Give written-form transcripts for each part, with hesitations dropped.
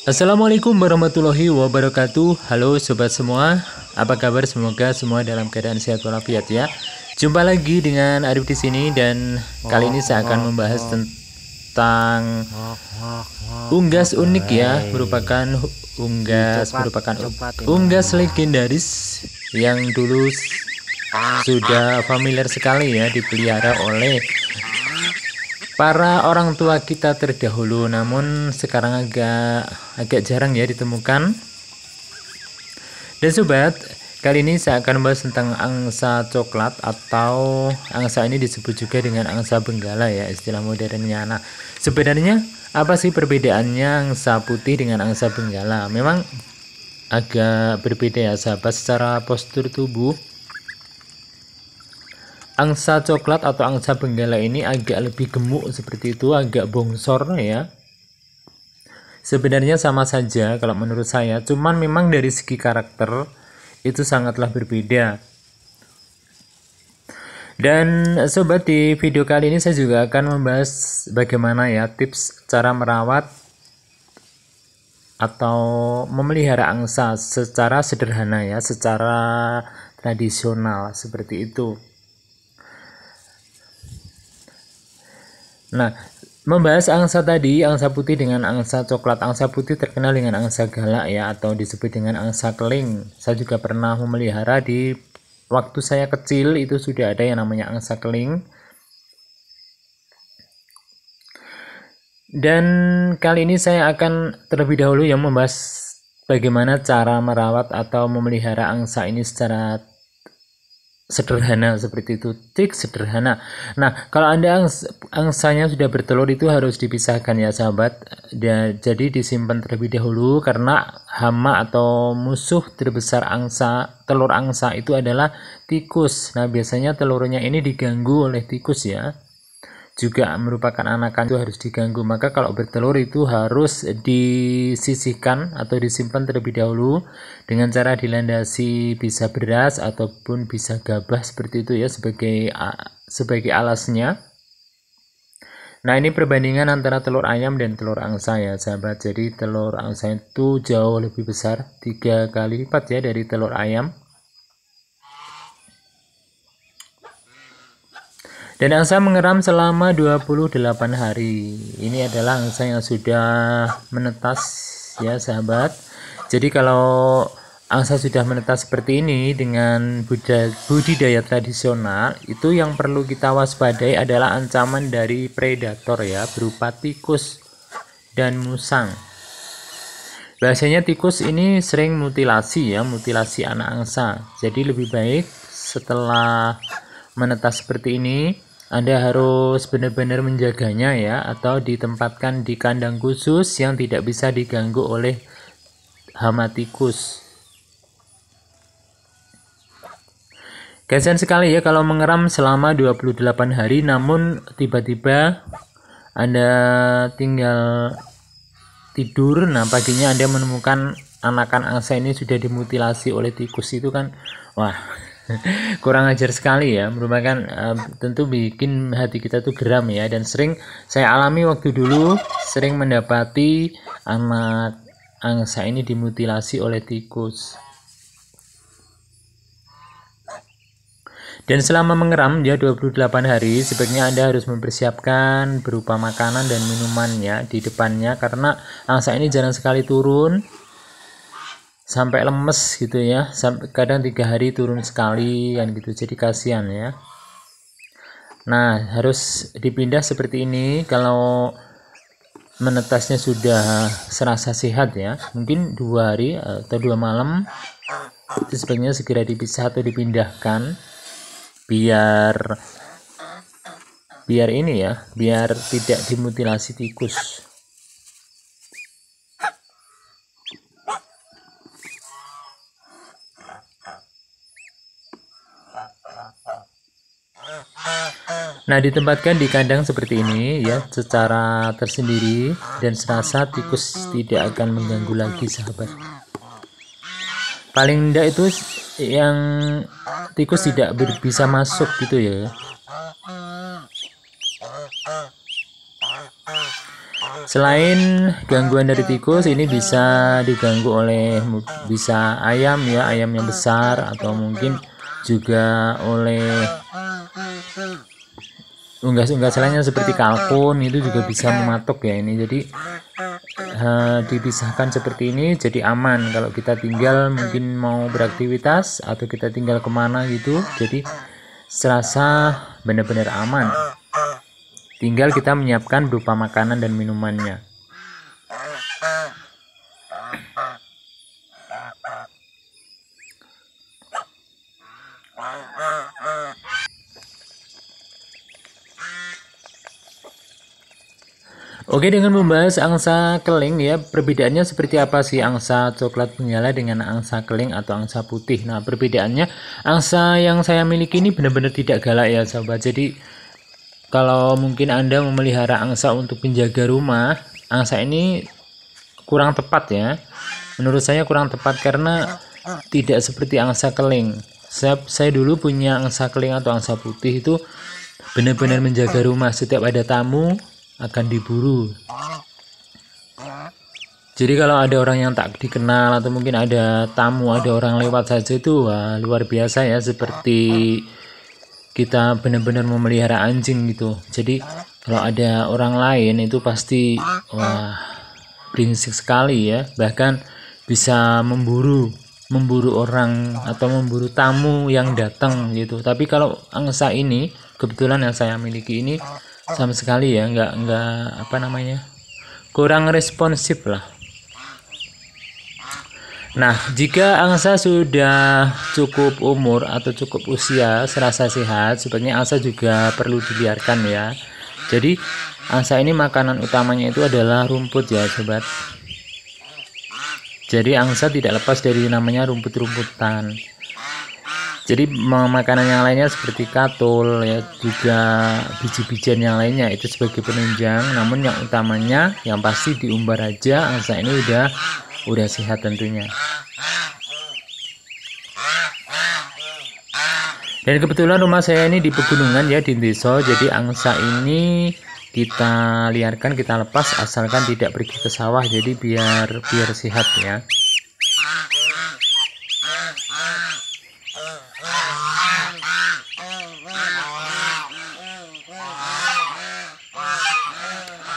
Assalamualaikum warahmatullahi wabarakatuh. Halo sobat semua, apa kabar? Semoga semua dalam keadaan sehat walafiat ya. Jumpa lagi dengan Arif di sini dan kali ini saya akan membahas tentang unggas unik ya, merupakan unggas legendaris yang dulu sudah familiar sekali ya dipelihara oleh para orang tua kita terdahulu, namun sekarang agak jarang ya ditemukan. Dan sobat, kali ini saya akan membahas tentang angsa coklat, atau angsa ini disebut juga dengan angsa benggala ya, istilah modernnya. Nah, sebenarnya apa sih perbedaannya angsa putih dengan angsa benggala? Memang agak berbeda ya sahabat, secara postur tubuh. Angsa coklat atau angsa benggala ini agak lebih gemuk seperti itu, agak bongsor ya. Sebenarnya sama saja kalau menurut saya, cuman memang dari segi karakter itu sangatlah berbeda. Dan sobat, di video kali ini saya juga akan membahas bagaimana ya tips cara merawat atau memelihara angsa secara sederhana ya, secara tradisional seperti itu. Nah, membahas angsa tadi, angsa putih dengan angsa coklat. Angsa putih terkenal dengan angsa galak ya, atau disebut dengan angsa keling. Saya juga pernah memelihara di waktu saya kecil, itu sudah ada yang namanya angsa keling. Dan kali ini saya akan terlebih dahulu yang membahas bagaimana cara merawat atau memelihara angsa ini secara sederhana seperti itu, trik sederhana. Nah, kalau Anda angsanya sudah bertelur itu harus dipisahkan ya sahabat. Jadi disimpan terlebih dahulu, karena hama atau musuh terbesar telur angsa itu adalah tikus. Nah, biasanya telurnya ini diganggu oleh tikus ya. Juga merupakan anakan itu harus diganggu. Maka kalau bertelur itu harus disisihkan atau disimpan terlebih dahulu dengan cara dilandasi bisa beras ataupun bisa gabah seperti itu ya, sebagai alasnya. Nah, ini perbandingan antara telur ayam dan telur angsa ya sahabat. Jadi telur angsa itu jauh lebih besar, 3 kali lipat ya dari telur ayam. Dan angsa mengeram selama 28 hari. Ini adalah angsa yang sudah menetas ya sahabat. Jadi kalau angsa sudah menetas seperti ini dengan budidaya tradisional, itu yang perlu kita waspadai adalah ancaman dari predator ya, berupa tikus dan musang. Biasanya tikus ini sering mutilasi anak angsa. Jadi lebih baik setelah menetas seperti ini, Anda harus benar-benar menjaganya ya, atau ditempatkan di kandang khusus yang tidak bisa diganggu oleh hama tikus. Kasihan sekali ya kalau mengeram selama 28 hari namun tiba-tiba Anda tinggal tidur, nah paginya Anda menemukan anakan angsa ini sudah dimutilasi oleh tikus. Itu kan wah, kurang ajar sekali ya, merupakan tentu bikin hati kita tuh geram ya. Dan sering saya alami waktu dulu, sering mendapati anak angsa ini dimutilasi oleh tikus. Dan selama mengeram ya 28 hari, sebaiknya Anda harus mempersiapkan berupa makanan dan minumannya di depannya, karena angsa ini jarang sekali turun sampai lemes gitu ya, sampai kadang 3 hari turun sekali kan gitu, jadi kasihan ya. Nah, harus dipindah seperti ini kalau menetasnya sudah serasa sehat ya, mungkin 2 hari atau 2 malam, itu sebaiknya segera dipisah atau dipindahkan biar ini ya, biar tidak dimutilasi tikus. Nah, ditempatkan di kandang seperti ini ya, secara tersendiri, dan serasa tikus tidak akan mengganggu lagi sahabat. Paling tidak itu yang tikus tidak bisa masuk gitu ya. Selain gangguan dari tikus, ini bisa diganggu oleh bisa ayam ya, ayam yang besar, atau mungkin juga oleh unggas-unggas lainnya seperti kalkun, itu juga bisa mematuk ya ini. Jadi dipisahkan seperti ini jadi aman kalau kita tinggal mungkin mau beraktivitas atau kita tinggal kemana gitu, jadi serasa benar-benar aman. Tinggal kita menyiapkan berupa makanan dan minumannya. Oke, dengan membahas angsa keling ya, perbedaannya seperti apa sih angsa coklat menyala dengan angsa keling atau angsa putih? Nah, perbedaannya angsa yang saya miliki ini benar-benar tidak galak ya, sahabat. Jadi kalau mungkin Anda memelihara angsa untuk penjaga rumah, angsa ini kurang tepat ya. Menurut saya kurang tepat karena tidak seperti angsa keling. Saya dulu punya angsa keling atau angsa putih itu benar-benar menjaga rumah. Setiap ada tamu akan diburu. Jadi kalau ada orang yang tak dikenal atau mungkin ada tamu, ada orang lewat saja itu wah, luar biasa ya, seperti kita benar-benar memelihara anjing gitu. Jadi kalau ada orang lain itu pasti wah, berisik sekali ya, bahkan bisa memburu orang atau memburu tamu yang datang gitu. Tapi kalau angsa ini kebetulan yang saya miliki ini sama sekali ya nggak apa namanya, kurang responsif lah. Nah, jika angsa sudah cukup umur atau cukup usia serasa sehat, sebenarnya angsa juga perlu dibiarkan ya. Jadi angsa ini makanan utamanya itu adalah rumput ya sobat. Jadi angsa tidak lepas dari namanya rumput-rumputan. Jadi makanan yang lainnya seperti katul ya, juga biji-bijian yang lainnya itu sebagai penunjang. Namun yang utamanya yang pasti diumbar aja, angsa ini udah sehat tentunya. Dan kebetulan rumah saya ini di pegunungan ya, di desa. Jadi angsa ini kita liarkan, kita lepas asalkan tidak pergi ke sawah. Jadi biar sehat ya.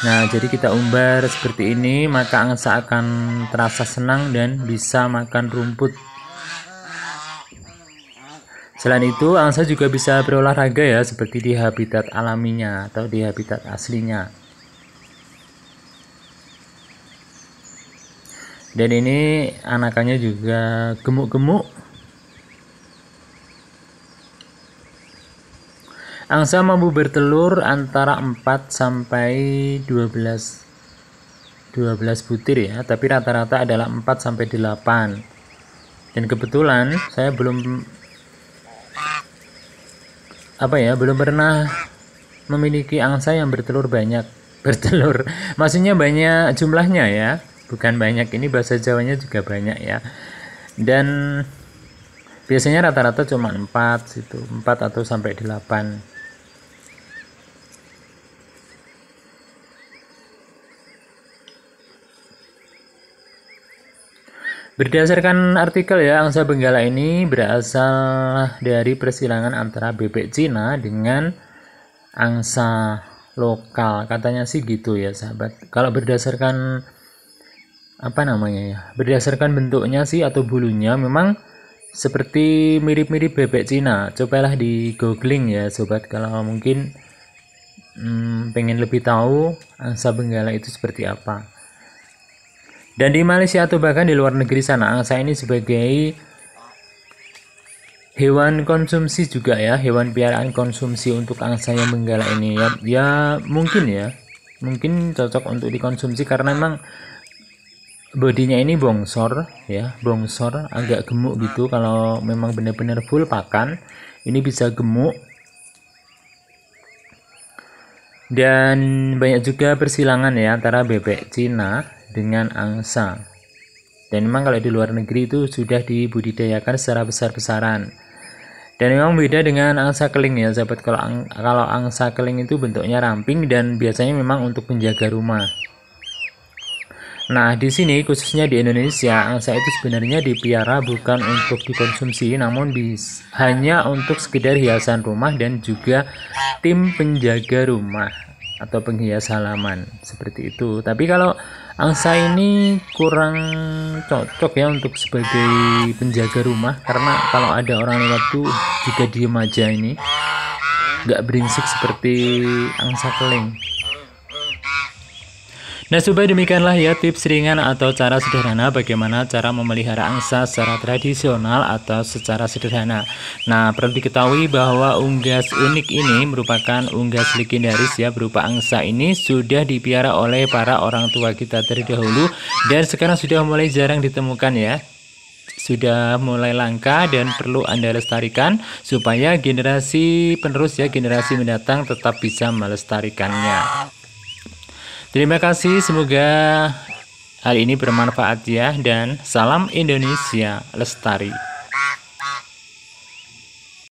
Nah, jadi kita umbar seperti ini, maka angsa akan terasa senang dan bisa makan rumput. Selain itu, angsa juga bisa berolahraga ya, seperti di habitat alaminya atau di habitat aslinya. Dan ini anakannya juga gemuk-gemuk. Angsa mampu bertelur antara 4 sampai 12 butir ya, tapi rata-rata adalah 4 sampai 8. Dan kebetulan saya belum pernah memiliki angsa yang bertelur banyak. Maksudnya banyak jumlahnya ya, bukan banyak, ini bahasa Jawanya juga banyak ya. Dan biasanya rata-rata cuma 4 atau sampai 8. Berdasarkan artikel ya, angsa benggala ini berasal dari persilangan antara bebek Cina dengan angsa lokal. Katanya sih gitu ya sahabat. Kalau berdasarkan berdasarkan bentuknya sih atau bulunya memang seperti mirip-mirip bebek Cina. Cobalah di googling ya sobat, kalau mungkin pengen lebih tahu angsa benggala itu seperti apa. Dan di Malaysia atau bahkan di luar negeri sana, angsa ini sebagai hewan konsumsi juga ya, hewan piaraan konsumsi untuk angsa yang benggala ini ya mungkin cocok untuk dikonsumsi karena memang bodinya ini bongsor, agak gemuk gitu. Kalau memang benar-benar full pakan, ini bisa gemuk. Dan banyak juga persilangan ya antara bebek Cina dengan angsa. Dan memang kalau di luar negeri itu sudah dibudidayakan secara besar-besaran. Dan memang beda dengan angsa keling ya sahabat. Kalau angsa keling itu bentuknya ramping dan biasanya memang untuk penjaga rumah. Nah, di sini khususnya di Indonesia, angsa itu sebenarnya dipelihara bukan untuk dikonsumsi, namun hanya untuk sekedar hiasan rumah dan juga tim penjaga rumah atau penghias halaman seperti itu. Tapi kalau angsa ini kurang cocok ya untuk sebagai penjaga rumah, karena kalau ada orang lewat tuh juga diem aja, ini nggak beringsik seperti angsa keling. Nah, sobat, demikianlah ya tips ringan atau cara sederhana bagaimana cara memelihara angsa secara tradisional atau secara sederhana. Nah, perlu diketahui bahwa unggas unik ini merupakan unggas legendaris ya, berupa angsa ini sudah dipiara oleh para orang tua kita terdahulu dan sekarang sudah mulai jarang ditemukan ya. Sudah mulai langka dan perlu Anda lestarikan supaya generasi penerus ya, generasi mendatang tetap bisa melestarikannya. Terima kasih, semoga hal ini bermanfaat ya, dan salam Indonesia Lestari.